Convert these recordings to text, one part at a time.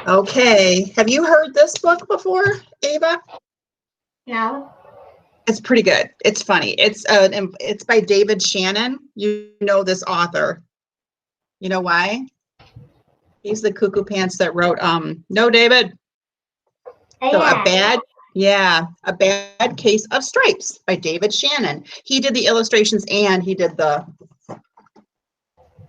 Okay. Have you heard this book before, Ava? No. It's pretty good. It's funny. It's by David Shannon. You know this author. You know why? He's the cuckoo pants that wrote No, David. Oh So yeah. a bad case of stripes by David Shannon. He did the illustrations and he did the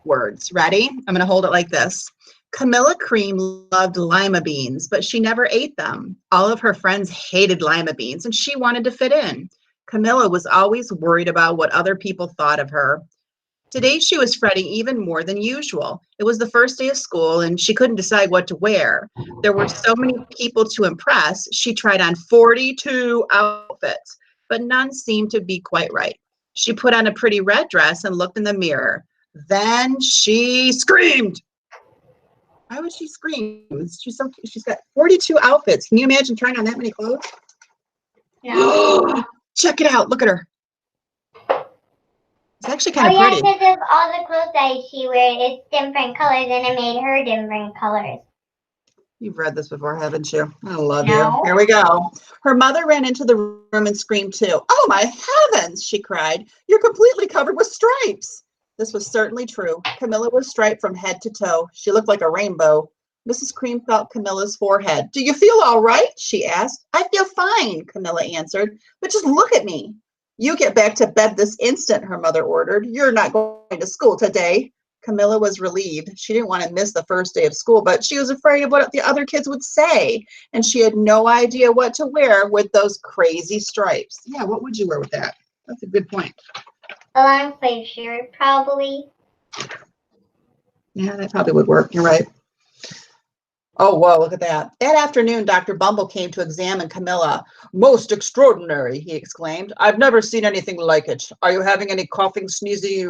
words. Ready? I'm going to hold it like this. Camilla Cream loved lima beans, but she never ate them. All of her friends hated lima beans, and she wanted to fit in. Camilla was always worried about what other people thought of her. Today, she was fretting even more than usual. It was the first day of school, and she couldn't decide what to wear. There were so many people to impress. She tried on 42 outfits, but none seemed to be quite right. She put on a pretty red dress and looked in the mirror. Then she screamed. Why would she scream? She's got 42 outfits. Can you imagine trying on that many clothes? No. Check it out. Look at her. It's actually Oh kind of yeah, pretty. because of all the clothes that she wears, it's different colors, and it made her different colors. You've read this before, haven't you? I love you. No. Here we go. Her mother ran into the room and screamed too. Oh my heavens, she cried. You're completely covered with stripes. This was certainly true. Camilla was striped from head to toe. She looked like a rainbow. Mrs. Cream felt Camilla's forehead. Do you feel all right? She asked. I feel fine, Camilla answered. But just look at me. You get back to bed this instant, her mother ordered. You're not going to school today. Camilla was relieved. She didn't want to miss the first day of school, but she was afraid of what the other kids would say. And she had no idea what to wear with those crazy stripes. Yeah, what would you wear with that? That's a good point. A long sleeve shirt, probably. Yeah, that probably would work. You're right. Oh, whoa, look at that. That afternoon, Dr. Bumble came to examine Camilla. Most extraordinary, he exclaimed. I've never seen anything like it. Are you having any coughing, sneezing,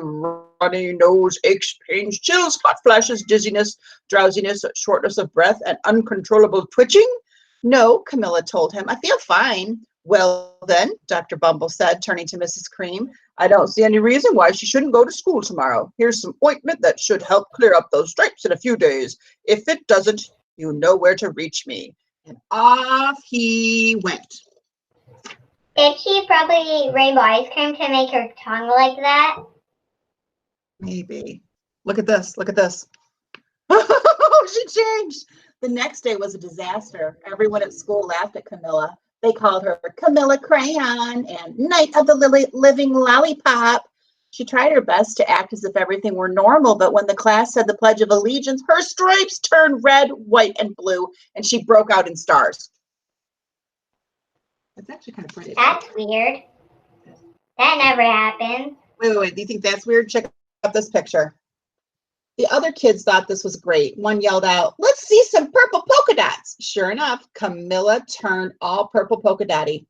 runny nose, aches, pains, chills, hot flashes, dizziness, drowsiness, shortness of breath, and uncontrollable twitching? No, Camilla told him. I feel fine. Well, then, Dr. Bumble said, turning to Mrs. Cream, I don't see any reason why she shouldn't go to school tomorrow. Here's some ointment that should help clear up those stripes in a few days. If it doesn't, you know where to reach me. And off he went. Did she probably eat rainbow ice cream to make her tongue like that? Maybe. Look at this. Look at this. She changed. The next day was a disaster. Everyone at school laughed at Camilla. They called her Camilla Crayon and Night of the Living Lollipop. She tried her best to act as if everything were normal, but when the class said the Pledge of Allegiance, her stripes turned red, white, and blue, and she broke out in stars. That's actually kind of pretty. That's weird. That never happened. Wait. Do you think that's weird? Check out this picture. The other kids thought this was great. One yelled out, let's see some purple polka dots. Sure enough, Camilla turned all purple polka dotty.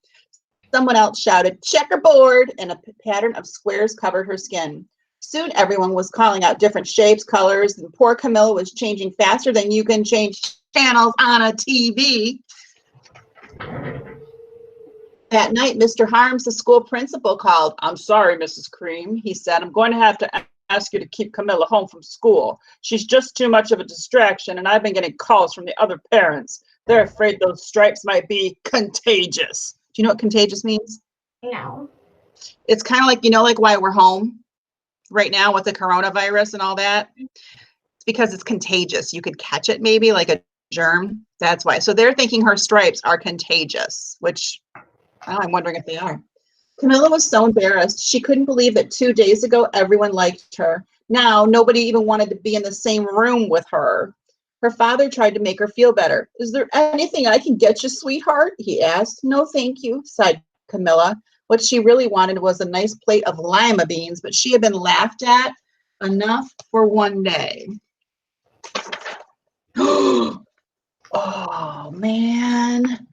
Someone else shouted, checkerboard, and a pattern of squares covered her skin. Soon everyone was calling out different shapes, colors, and poor Camilla was changing faster than you can change channels on a TV. That night, Mr. Harms, the school principal, called. I'm sorry, Mrs. Cream, he said. I'm going to have to ask you to keep Camilla home from school. She's just too much of a distraction, and I've been getting calls from the other parents. They're afraid those stripes might be contagious. Do you know what contagious means? No. It's kind of like, like why we're home right now with the coronavirus and all that. It's because it's contagious. You could catch it maybe like a germ. That's why. So they're thinking her stripes are contagious, which I'm wondering if they are. Camilla was so embarrassed. She couldn't believe that 2 days ago, everyone liked her. Now, nobody even wanted to be in the same room with her. Her father tried to make her feel better. Is there anything I can get you, sweetheart? He asked. No, thank you, sighed Camilla. What she really wanted was a nice plate of lima beans, but she had been laughed at enough for one day. Oh, man.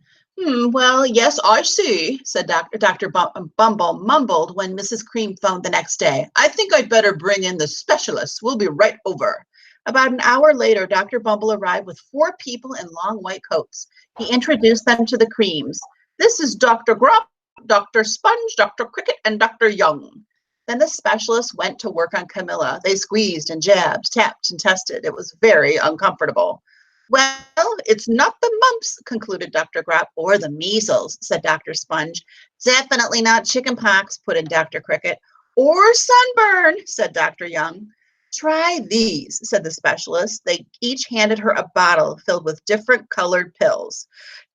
Well, yes, I see, said Dr. Bumble mumbled when Mrs. Cream phoned the next day. I think I'd better bring in the specialist. We'll be right over. About an hour later, Dr. Bumble arrived with 4 people in long white coats. He introduced them to the Creams. This is Dr. Grump, Dr. Sponge, Dr. Cricket, and Dr. Young. Then the specialist went to work on Camilla. They squeezed and jabbed, tapped, and tested. It was very uncomfortable. Well, it's not the mumps, concluded Dr. Grop, or the measles, said Dr. Sponge. Definitely not chickenpox, put in Dr. Cricket. Or sunburn, said Dr. Young. Try these, said the specialist. They each handed her a bottle filled with different colored pills.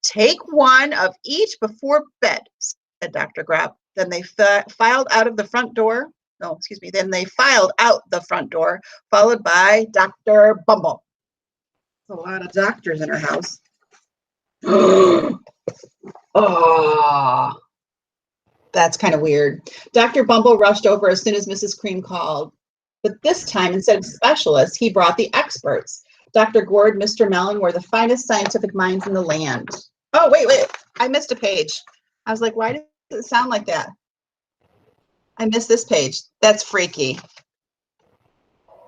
Take one of each before bed, said Dr. Grop. Then they filed out of the front door. No, excuse me. Then they filed out the front door, followed by Dr. Bumble. A lot of doctors in her house. Oh, that's kind of weird. Dr. Bumble rushed over as soon as Mrs. Cream called. But this time, instead of specialists, he brought the experts. Dr. Gourd, Mr. Mellon were the finest scientific minds in the land. Oh, wait. I missed a page. I was like, why does it sound like that? I missed this page. That's freaky.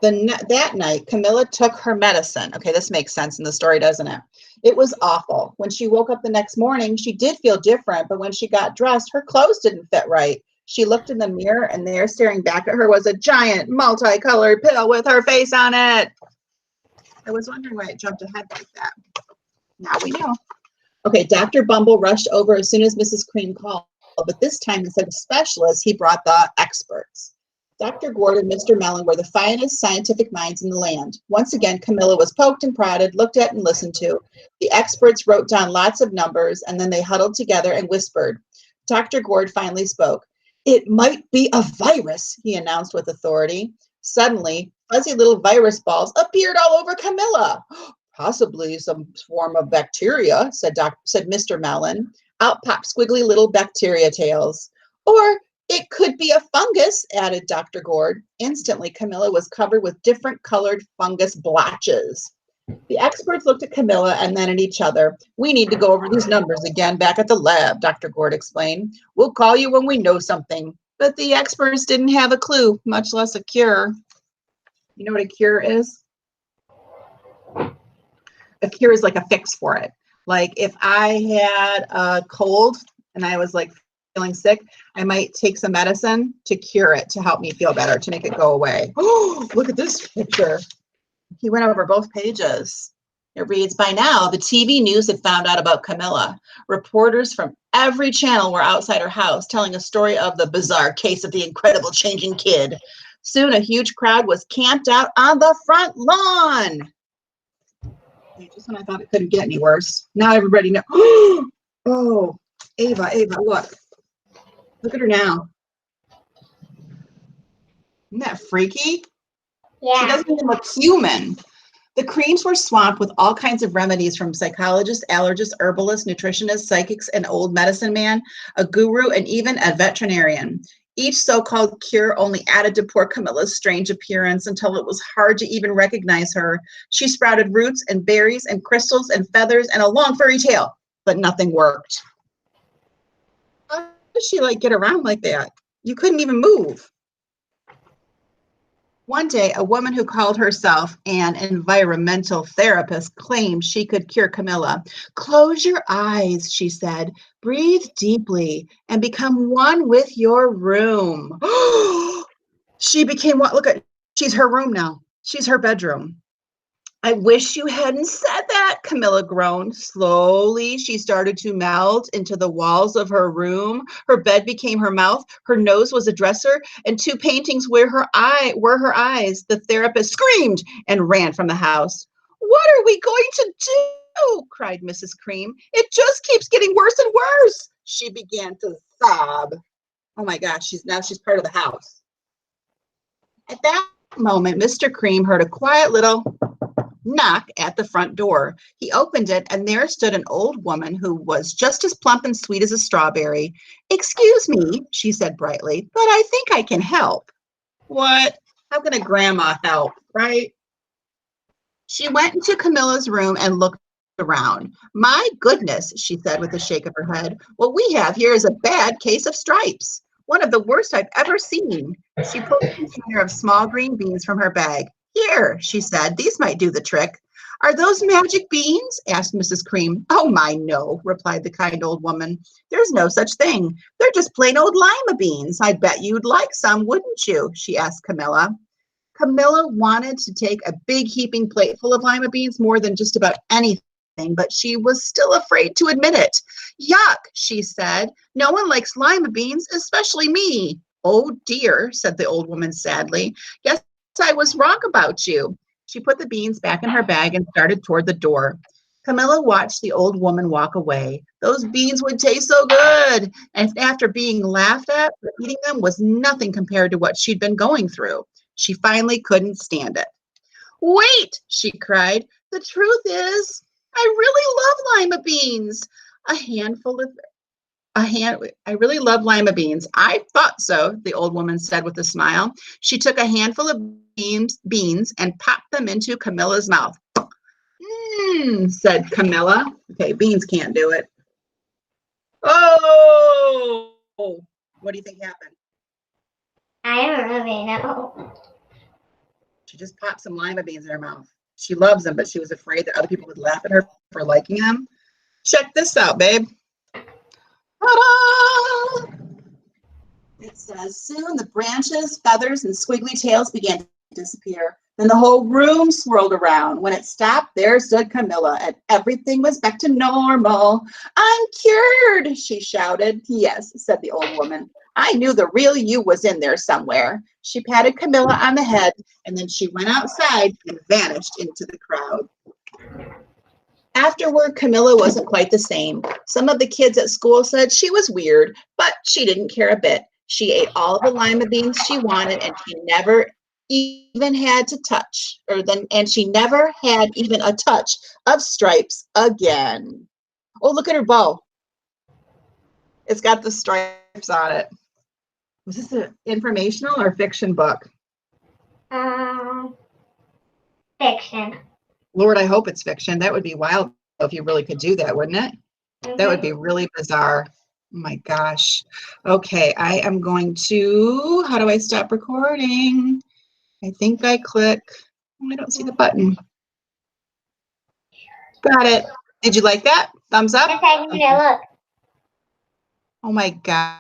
That night, Camilla took her medicine. Okay, this makes sense in the story, doesn't it? It was awful. When she woke up the next morning, she did feel different, but when she got dressed, her clothes didn't fit right. She looked in the mirror, and there, staring back at her, was a giant multicolored pill with her face on it. I was wondering why it jumped ahead like that. Now we know. Okay, Dr. Bumble rushed over as soon as Mrs. Cream called, but this time, instead of specialists, he brought the experts. Dr. Gourd and Mr. Mellon were the finest scientific minds in the land. Once again, Camilla was poked and prodded, looked at and listened to. The experts wrote down lots of numbers, and then they huddled together and whispered. Dr. Gourd finally spoke. It might be a virus, he announced with authority. Suddenly, fuzzy little virus balls appeared all over Camilla. Possibly some form of bacteria, said Mr. Mellon. Out popped squiggly little bacteria tails. Or it could be a fungus, added Dr. Gourd. Instantly, Camilla was covered with different colored fungus blotches. The experts looked at Camilla and then at each other. We need to go over these numbers again back at the lab, Dr. Gourd explained. We'll call you when we know something. But the experts didn't have a clue, much less a cure. You know what a cure is? A cure is like a fix for it. Like if I had a cold and I was like feeling sick, I might take some medicine to cure it, to help me feel better, to make it go away. Oh, look at this picture. He went over both pages. It reads, by now, the TV news had found out about Camilla. Reporters from every channel were outside her house telling a story of the bizarre case of the incredible changing kid. Soon, a huge crowd was camped out on the front lawn. Just when I thought it couldn't get any worse. Now everybody knows. Oh, Ava, look. Look at her now. Isn't that freaky? Yeah. She doesn't even look human. The creams were swamped with all kinds of remedies from psychologists, allergists, herbalists, nutritionists, psychics, an old medicine man, a guru, and even a veterinarian. Each so-called cure only added to poor Camilla's strange appearance until it was hard to even recognize her. She sprouted roots and berries and crystals and feathers and a long furry tail, but nothing worked. How did she get around like that? You couldn't even move. One day, a woman who called herself an environmental therapist claimed she could cure Camilla. Close your eyes, she said. Breathe deeply and become one with your room. She became what? Look at, she's her room now. She's her bedroom. I wish you hadn't said that, Camilla groaned. Slowly, she started to melt into the walls of her room. Her bed became her mouth. Her nose was a dresser, and two paintings were her eyes. The therapist screamed and ran from the house. What are we going to do? Cried Mrs. Cream. It just keeps getting worse and worse. She began to sob. Oh my gosh, she's part of the house. At that moment, Mr. Cream heard a quiet little knock at the front door. He opened it, and there stood an old woman who was just as plump and sweet as a strawberry. Excuse me, she said brightly, but I think I can help. What? How can a grandma help, right? She went into Camilla's room and looked around. My goodness, she said with a shake of her head. What we have here is a bad case of stripes. One of the worst I've ever seen. She pulled a container of small green beans from her bag. Here, she said, these might do the trick. Are those magic beans? Asked Mrs. Cream. Oh my, no, replied the kind old woman. There's no such thing. They're just plain old lima beans. I bet you'd like some, wouldn't you? She asked Camilla. Camilla wanted to take a big heaping plate full of lima beans more than just about anything, but she was still afraid to admit it. Yuck, she said. No one likes lima beans, especially me. Oh dear, said the old woman sadly. Guess I was wrong about you. She put the beans back in her bag and started toward the door. Camilla watched the old woman walk away. Those beans would taste so good. And after being laughed at, eating them was nothing compared to what she'd been going through. She finally couldn't stand it. Wait, she cried. The truth is, I really love lima beans. I really love lima beans. I thought so, the old woman said with a smile. She took a handful of beans and popped them into Camilla's mouth. Said Camilla. Okay, beans can't do it. Oh, what do you think happened? I don't really know. She just popped some lima beans in her mouth. She loves them, but she was afraid that other people would laugh at her for liking them. Check this out, babe. Ta-da! It says, soon the branches, feathers, and squiggly tails began to disappear. Then the whole room swirled around. When it stopped, there stood Camilla, and everything was back to normal. I'm cured, she shouted. Yes, said the old woman. I knew the real you was in there somewhere. She patted Camilla on the head, and then she went outside and vanished into the crowd. Afterward, Camilla wasn't quite the same. Some of the kids at school said she was weird, but she didn't care a bit. She ate all the lima beans she wanted, and she never even had to touch, and she never had even a touch of stripes again. Oh, look at her bow. It's got the stripes on it. Was this an informational or fiction book? Fiction. Lord, I hope it's fiction. That would be wild if you really could do that, wouldn't it? Mm-hmm. That would be really bizarre. Oh my gosh. Okay, I am going to, how do I stop recording? I think I click, I don't see the button. Got it. Did you like that? Thumbs up? Okay, look. Oh my God.